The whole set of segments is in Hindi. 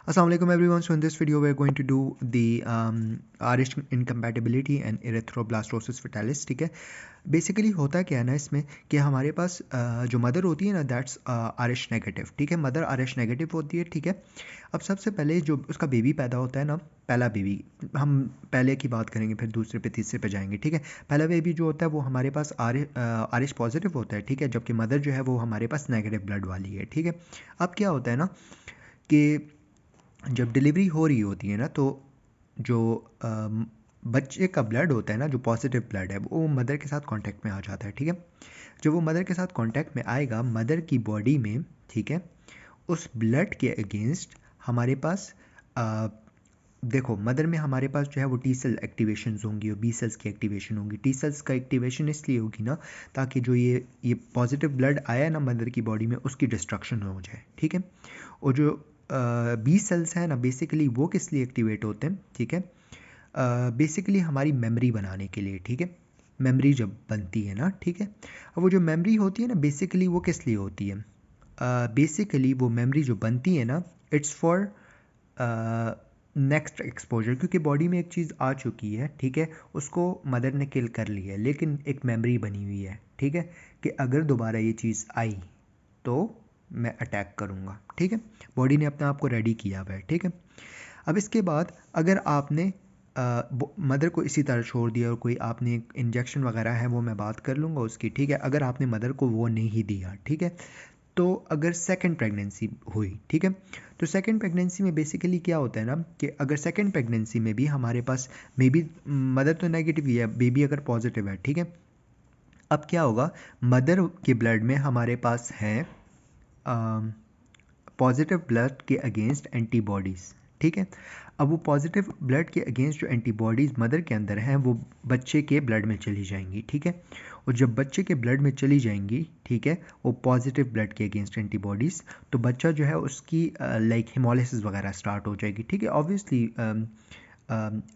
Assalamualaikum everyone. So in this video we're going to do the RH incompatibility and erythroblastosis fetalis. ठीक है, बेसिकली होता क्या है ना इसमें कि हमारे पास जो मदर होती है ना दैट्स RH नेगेटिव. ठीक है, मदर RH नेगेटिव होती है. ठीक है, अब सबसे पहले जो उसका बेबी पैदा होता है ना, पहला बेबी, हम पहले की बात करेंगे फिर दूसरे पे तीसरे पे जाएंगे. ठीक है, पहला बेबी जो होता है वो हमारे पास RH पॉजिटिव होता है. ठीक है, जबकि मदर जो है वो हमारे पास नेगेटिव ब्लड वाली है. ठीक है, अब क्या होता है ना कि जब डिलीवरी हो रही होती है ना तो जो बच्चे का ब्लड होता है ना, जो पॉजिटिव ब्लड है वो मदर के साथ कांटेक्ट में आ जाता है. ठीक है, जब वो मदर के साथ कांटेक्ट में आएगा मदर की बॉडी में, ठीक है, उस ब्लड के अगेंस्ट हमारे पास देखो मदर में हमारे पास जो है वो टी सेल एक्टिवेशन होंगी और बी सेल्स की एक्टिवेशन होंगी. टी सेल्स का एक्टिवेशन इसलिए होगी ना ताकि जो ये पॉजिटिव ब्लड आया है ना मदर की बॉडी में उसकी डिस्ट्रक्शन हो जाए. ठीक है, और जो बी सेल्स हैं ना बेसिकली वो किस लिए एक्टिवेट होते हैं. ठीक है, बेसिकली हमारी मेमोरी बनाने के लिए. ठीक है, मेमोरी जब बनती है ना, ठीक है, अब वो जो मेमोरी होती है ना बेसिकली वो किस लिए होती है. बेसिकली वो मेमोरी जो बनती है ना इट्स फॉर नेक्स्ट एक्सपोजर, क्योंकि बॉडी में एक चीज़ आ चुकी है. ठीक है, उसको मदर ने किल कर ली है लेकिन एक मेमोरी बनी हुई है. ठीक है, कि अगर दोबारा ये चीज़ आई तो मैं अटैक करूँगा. ठीक है, बॉडी ने अपने आप को रेडी किया हुआ है. ठीक है, अब इसके बाद अगर आपने मदर को इसी तरह छोड़ दिया और कोई आपने इंजेक्शन वगैरह है वो मैं बात कर लूँगा उसकी. ठीक है, अगर आपने मदर को वो नहीं दिया, ठीक है, तो अगर सेकंड प्रेगनेंसी हुई, ठीक है, तो सेकंड प्रेगनेंसी में बेसिकली क्या होता है ना कि अगर सेकंड प्रेगनेंसी में भी हमारे पास मे बी मदर तो नेगेटिव ही है, बेबी अगर पॉजिटिव है. ठीक है, अब क्या होगा, मदर के ब्लड में हमारे पास है पॉजिटिव ब्लड के अगेंस्ट एंटीबॉडीज़. ठीक है, अब वो पॉजिटिव ब्लड के अगेंस्ट जो एंटीबॉडीज़ मदर के अंदर हैं वो बच्चे के ब्लड में चली जाएंगी. ठीक है, और जब बच्चे के ब्लड में चली जाएंगी, ठीक है, वो पॉजिटिव ब्लड के अगेंस्ट एंटीबॉडीज़, तो बच्चा जो है उसकी लाइक हिमोलिसिस वगैरह स्टार्ट हो जाएगी. ठीक है, ऑब्वियसली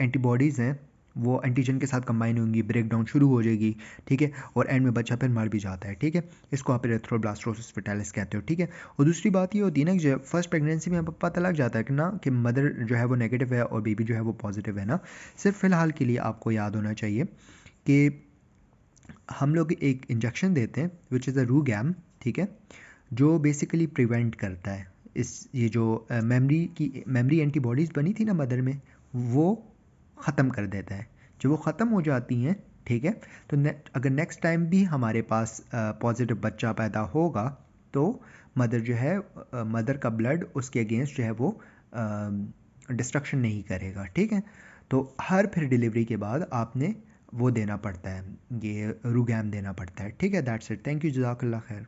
एंटीबॉडीज़ हैं वो एंटीजन के साथ कंबाइन होंगी, ब्रेक डाउन शुरू हो जाएगी. ठीक है, और एंड में बच्चा फिर मर भी जाता है. ठीक है, इसको आप एरिथ्रोब्लास्टोसिस फेटालिस कहते हो. ठीक है, और दूसरी बात ये होती है ना कि जब फर्स्ट प्रेगनेंसी में पता लग जाता है कि ना कि मदर जो है वो नेगेटिव है और बेबी जो है वो पॉजिटिव है ना, सिर्फ फ़िलहाल के लिए आपको याद होना चाहिए कि हम लोग एक इंजेक्शन देते हैं विच इज़ अ रूगैम. ठीक है, जो बेसिकली प्रिवेंट करता है ये जो मेमोरी एंटीबॉडीज़ बनी थी ना मदर में वो ख़त्म कर देता है. जब वो ख़त्म हो जाती हैं, ठीक है, तो अगर नेक्स्ट टाइम भी हमारे पास पॉजिटिव बच्चा पैदा होगा तो मदर जो है मदर का ब्लड उसके अगेंस्ट जो है वो डिस्ट्रक्शन नहीं करेगा. ठीक है, तो हर फिर डिलीवरी के बाद आपने वो देना पड़ता है, ये रूगैम देना पड़ता है. ठीक है, दैट्स इट. थैंक यू, जज़ाकल्लाह खैर.